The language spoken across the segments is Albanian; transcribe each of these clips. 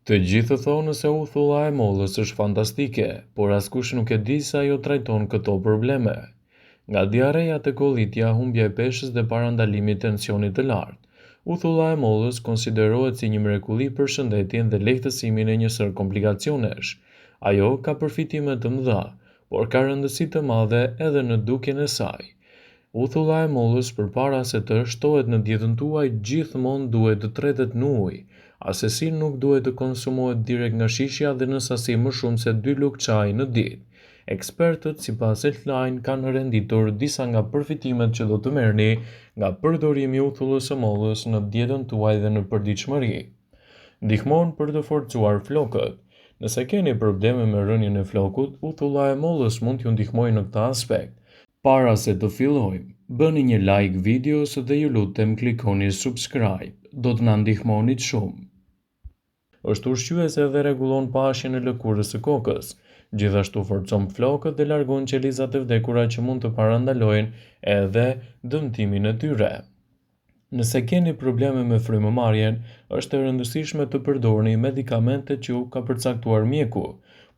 Të gjithë thonë se uthulla e mollës është fantastike, por askush nuk e di se ajo trajton këto probleme. Nga diareja te kollitja, humbja e peshës dhe parandalimi i tensionit të lartë, uthulla e mollës konsiderohet si një mrekulli për shëndetin dhe lehtësimin e njësër komplikacionesh. Ajo ka përfitime të mëdha, por ka rëndësi të madhe edhe në dukjen e saj. Uthulla e mollës përpara se të shtohet në dietën tuaj gjithmonë duhet të tretet në ujë. Asesi nuk duhet të konsumohet direkt nga shishja dhe në sasi më shumë se 2 lugë çaji në ditë. Ekspertët sipas Healthline kanë renditur disa nga përfitimet që do të merrni nga përdorimi i uthullës së mollës në dietën tuaj dhe në përditshmëri. Ndihmon për të forcuar flokët. Nëse keni probleme me rënien e flokut, uthulla e mollës mund t'ju ndihmojë në këtë aspekt. Para se të fillojmë, bëni një like videos dhe ju lutem klikoni subscribe, do të na ndihmonit shumë. Është ushqyese dhe rregullon pashjen e lëkurës së kokës, gjithashtu forcon flokët dhe largon qelizat e vdekura që mund të parandalojnë edhe dëmtimin e tyre. Nëse keni probleme me frymëmarrjen, është e rëndësishme të përdorni medikamentet që ju ka përcaktuar mjeku,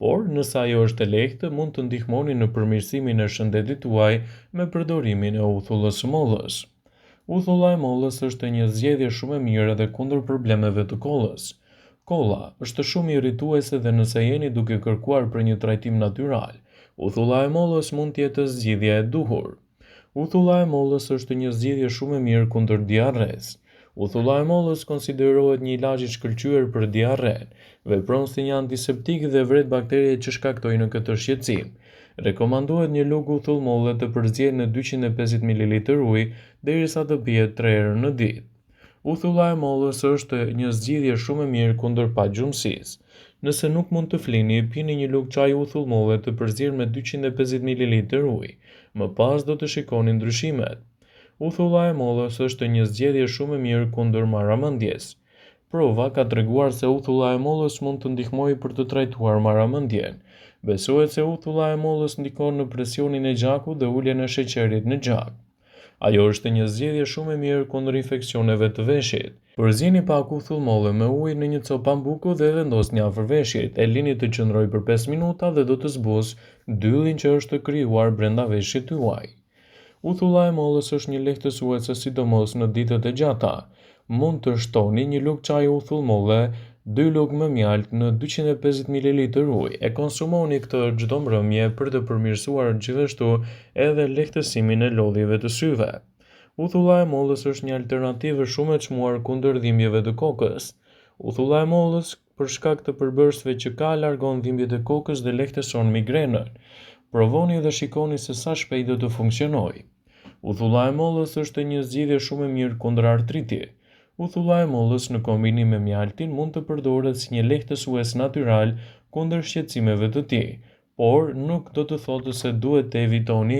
por nëse ajo është e lehtë, mund të ndihmoni në përmirësimin e shëndetit tuaj me përdorimin e uthullës së mollës. Uthulla e mollës është një zgjedhje shumë e mirë edhe kundër problemeve të kollës. Kolla është shumë irrituese dhe nëse jeni duke kërkuar për një trajtim natyral, uthulla e mollës mund të jetë zgjidhja e duhur. Uthulla e mollës është një zgjidhje shumë e mirë kundër diarres. Uthulla e mollës konsiderohet një ilazh i shkëlqyer për diarren, vepron si një antiseptik dhe vret bakteriet që shkaktojnë këtë shqetësim. Rekomandohet një lugë uthull molle të përzihet në 250 ml ujë derisa të pihet 3 herë në ditë. Uthulla e mollës është një zgjidhje shumë e mirë kundër pagjumësisë. Nëse nuk mund të flini, pini një lugë çaji uthull molle të përzier me 250 ml ujë. Më pas do të shikoni ndryshimet. Uthulla e mollës është një zgjedhje shumë e mirë kundër marramendjes. Prova ka treguar se uthulla e mollës mund të ndihmojë për të trajtuar marramendjen. Besohet se uthulla e mollës ndikon në presionin e gjakut dhe uljen e sheqerit në gjak. Ajo është një zgjedhje shumë e mirë kundër infeksioneve të veshit. Përzieni pak uthull molle me ujë në një copë pambuku dhe vendosni afër veshit. E lini të qëndrojë për 5 minuta dhe do të zbusë dyllin që është krijuar brenda veshit tuaj. Uthulla e mollës është një lehtësuese sidomos në ditët e gjata. Mund të shtoni një lugë çaji uthull molle, 2 lugë më mjalt në 250 ml ujë. E konsumoni këtë çdo mbrëmje për të përmirësuar gjithashtu edhe lehtësimin e lodhjeve të syve. Uthulla e mollës është një alternativë shumë e çmuar kundër dhimbjeve të kokës. Uthulla e mollës, për shkak të përbërësve që ka, largon dhimbjet e kokës dhe lehtëson migrenën. Provoni dhe shikoni se sa shpejt do të funksionojë. Uthulla e mollës është një zgjidhje shumë e mirë kundër artritit. Uthulla e mollës në kombinim me mjaltin mund të përdoret si një lehtësues natyral kundër shqetësimeve të tij, por nuk do të thotë se duhet të evitoni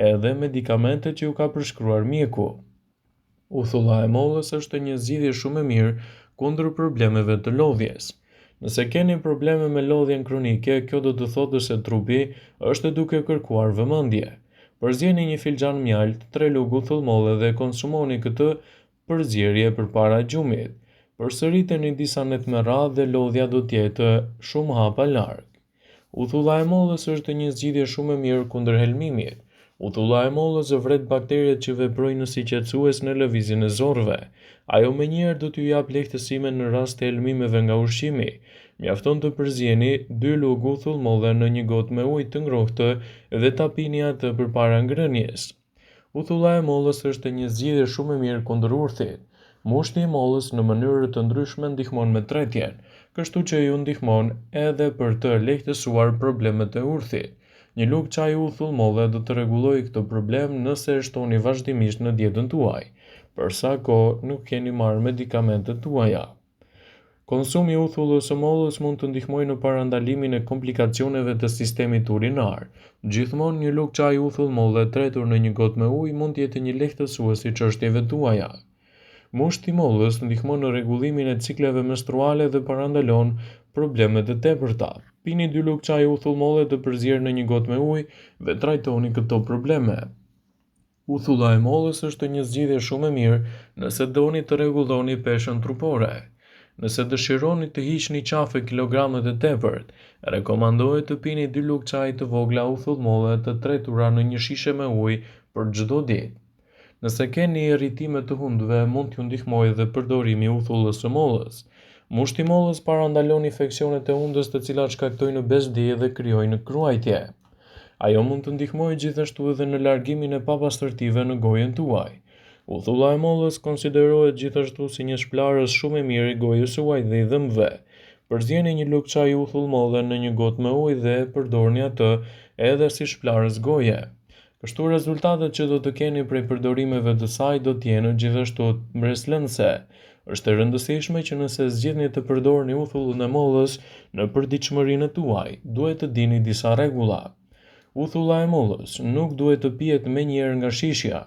edhe medikamentet që ju ka përshkruar mjeku. Uthulla e mollës është një zgjidhje shumë e mirë kundër problemeve të lodhjes. Nëse keni probleme me lodhjen kronike, kjo do të thotë se trupi është duke kërkuar vëmendje. Përzieni një filxhan mjalt, 3 lugë uthull molle dhe konsumoni këtë përzierje përpara gjumit. Përsëriteni disa net me radhë dhe lodhja do të jetë shumë hapa larg. Uthulla e mollës është një zgjidhje shumë e mirë kundër helmimit. Uthulla e mollës vret bakteriet që veprojnë si qetësues në lëvizjen e zorrëve. Ajo menjëherë do t'ju jap lehtësime në rast të helmimeve nga ushqimi. Mjafton të përzieni 2 lugë uthull molle në një gotë me ujë të ngrohtë dhe ta pini atë përpara ngrënies. Uthulla e mollës është një zgjidhje shumë e mirë kundër urthit. Mushti i mollës në mënyra të ndryshme ndihmon me tretjen, kështu që ju ndihmon edhe për të lehtësuar problemet e urthit. Një lugë çaji uthull molle do të rregullojë këtë problem nëse e shtoni vazhdimisht në dietën tuaj, për sa kohë nuk keni marrë medikamentet tuaja. Konsumi i uthullës së mollës mund të ndihmojë në parandalimin e komplikacioneve të sistemit urinar. Gjithmonë një lugë çaji uthull molle tretur në një gotë me ujë mund të jetë një lehtësues i çështjeve tuaja. Mushti i mollës ndihmon në rregullimin e cikleve menstruale dhe parandalon probleme të tepërta. Pini 2 lugë çaji uthull molle të përzier në një gotë me ujë dhe trajtoni këto probleme. Uthulla e mollës është një zgjidhje shumë e mirë nëse doni të rregulloni peshën trupore. Nëse dëshironi të hiqni qafe kilogramet e tepërt, rekomandohet të pini 2 lugë çaji të vogla uthullmolle të tretura në një shishe me ujë për çdo ditë. Nëse keni irritime të hundëve, mund t'ju ndihmojë dhe përdorimi i uthullës së mollës. Mushti i mollës parandalon infeksionet e hundës të cilat shkaktojnë bezdi dhe krijojnë kruajtje. Ajo mund të ndihmojë gjithashtu edhe në largimin e papastërtive në gojën tuaj. Uthulla e mollës konsiderohet gjithashtu si një shplarës shumë e mirë i gojës suaj dhe i dhëmbëve. Përzieni një lugë çaji uthullmolle në një gotë me ujë dhe përdorni atë edhe si shplarës goje. Kështu rezultatet që do të keni prej përdorimeve të saj do t'jenë gjithashtu mbreslënse. Është e rëndësishme që nëse zgjidhni të përdorni uthullën e mollës në përditshmërinë tuaj, duhet të dini disa rregulla. Uthulla e mollës nuk duhet të pihet menjëherë nga shishja.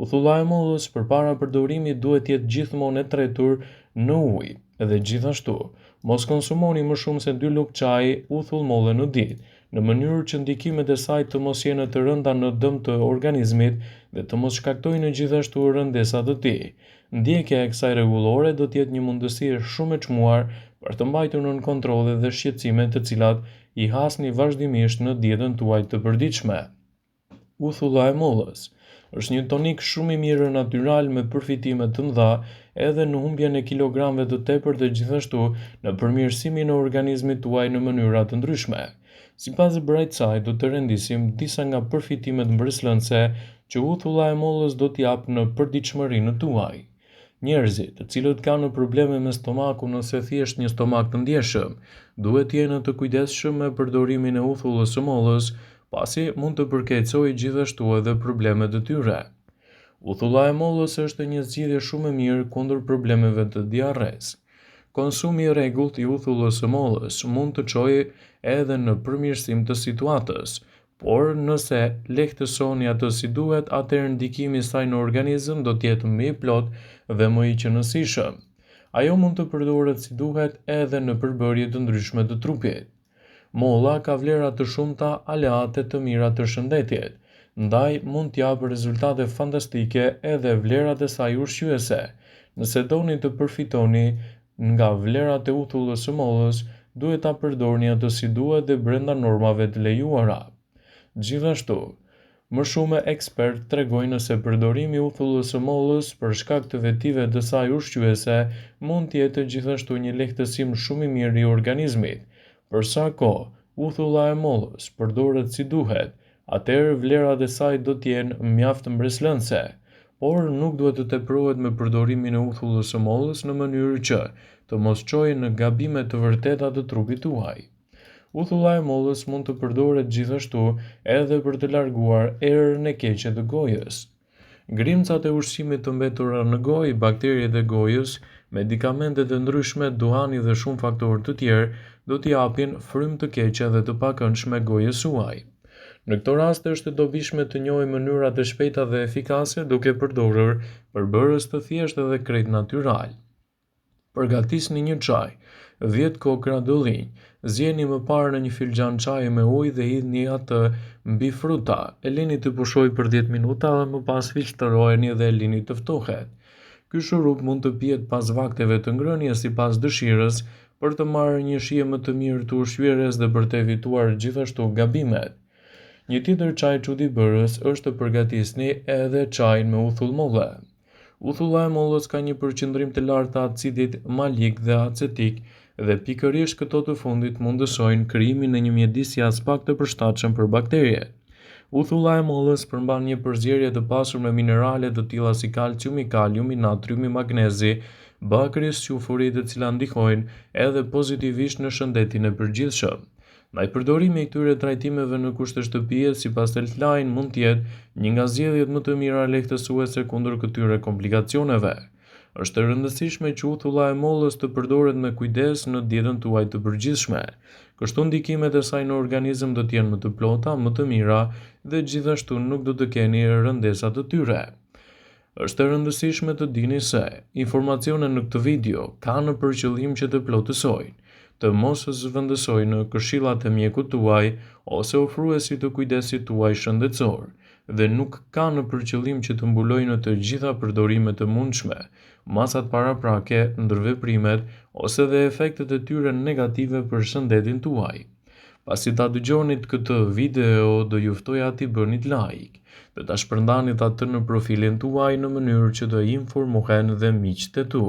Uthulla e mollës përpara përdorimit duhet të jetë gjithmonë e tretur në ujë. Dhe gjithashtu, mos konsumoni më shumë se 2 lugë çaji uthullmolle në ditë, në mënyrë që ndikimet e saj të mos jenë të rënda në dëm të organizmit dhe të mos shkaktojnë gjithashtu rëndesa të tij. Ndjekja e kësaj rregullore do të jetë një mundësi shumë e çmuar për të mbajtur nën kontroll edhe shqetësimet të cilat i hasni vazhdimisht në dietën tuaj të përditshme. Uthulla e mollës është një tonik shumë i mirë natyral me përfitime të mëdha edhe në humbjen e kilogramëve të tepërt dhe gjithashtu në përmirësimin e organizmit tuaj në mënyra të ndryshme. Sipas brejt saj do të rendisim disa nga përfitimet mbreslënse që uthulla e mollës do t'jap në përditshmërinë tuaj. Njerëzit të cilët kanë probleme me stomakun ose thjesht një stomak të ndjeshëm, duhet të jenë të kujdesshëm me përdorimin e uthullës së mollës, pasi mund të përkeqësojë gjithashtu edhe problemet e tyre. Uthulla e mollës është një zgjidhje shumë e mirë kundër problemeve të diarres. Konsumi i rregullt i uthullës së mollës mund të çojë edhe në përmirësim të situatës, por nëse lehtësoni atë si duhet, atëherë ndikimi i saj në organizëm do të jetë më i plotë dhe më i qëndrueshëm. Ajo mund të përdoret si duhet edhe në përbërje të ndryshme të trupit. Molla ka vlera të shumta aleate të mira të shëndetit, ndaj mund t'japë rezultate fantastike edhe vlerat e saj ushqyese. Nëse doni të përfitoni nga vlerat e uthullës së mollës, duhet ta përdorni atë si duhet dhe brenda normave të lejuara. Gjithashtu, më shumë ekspertë tregojnë se përdorimi i uthullës së mollës për shkak të vetive të saj ushqyese mund të jetë gjithashtu një lehtësim shumë i mirë i organizmit. Për sa kohë uthulla e mollës përdoret si duhet, atëherë vlerat e saj do të jenë mjaft mbreslënse, por nuk duhet të tepruohet me përdorimin e uthullës së mollës në mënyrë që të mos çojë në gabime të vërteta të trupit tuaj. Uthulla e mollës mund të përdoret gjithashtu edhe për të larguar erën e keqe të gojës. Grimcat e ushqimit të mbetura në gojë, bakteriet e gojës, medikamentet e ndryshme, duhani dhe shumë faktorë të tjerë do t'i japin frymë të keqe dhe të pakëndshme gojës suaj. Në këto raste është e dobishme të njohim mënyrat e shpejta dhe efikase duke përdorur përbërës të thjeshtë dhe krejt natyral. Përgatisni një çaj, 10 kokra dëllinj, zjeni më parë në një filxhan çaji me ujë dhe hidhni atë mbi fruta, e lini të pushojë për 10 minuta dhe më pas filtrojeni dhe e lini të ftohet. Ky shurup mund të pihet pas vakteve të ngrënies sipas dëshirës për të marrë një shije më të mirë të ushqyerjes dhe për të evituar gjithashtu gabimet. Një tjetër çaj çuditëbërës është të përgatisni edhe çajin me uthull molle. Uthulla e mollës ka një përqendrim të lartë të acidit malik dhe acetik dhe pikërisht këto të fundit mundësojnë krijimin e një mjedisi as pak të përshtatshëm për bakteriet. Uthulla e mollës përmban një përzierje të pasur me minerale të tilla si kalciumi, kaliumi, natriumi, magnezi, bakri, sufuri, të cilat ndikojnë edhe pozitivisht në shëndetin e përgjithshëm. Ndaj përdorimi i këtyre trajtimeve në kushte shtëpie sipas Healthline mund të jetë një nga zgjedhjet më të mira lehtësuese kundër këtyre komplikacioneve. Është e rëndësishme që uthulla e mollës të përdoret me kujdes në dietën tuaj të përgjithshme. Kështu ndikimet e saj në organizëm do të jenë më të plota, më të mira dhe gjithashtu nuk do të keni rëndesa të tyre. Është e rëndësishme të dini se informacionet në këtë video kanë për qëllim që të plotësojnë, të mos zëvendësojnë këshillat e mjekut tuaj ose ofruesit të kujdesit tuaj shëndetësor. dhe nuk ka në përqëllim që të mbulojë në të gjitha përdorimet e mundshme, masat paraprake, ndërveprimet ose dhe efektet e tyre negative për shëndetin tuaj. Pasi ta dëgjonit këtë video, do ju ftoja t'i bënit like dhe ta shpërndanit atë në profilin tuaj në mënyrë që të informohen dhe miqtë e tu.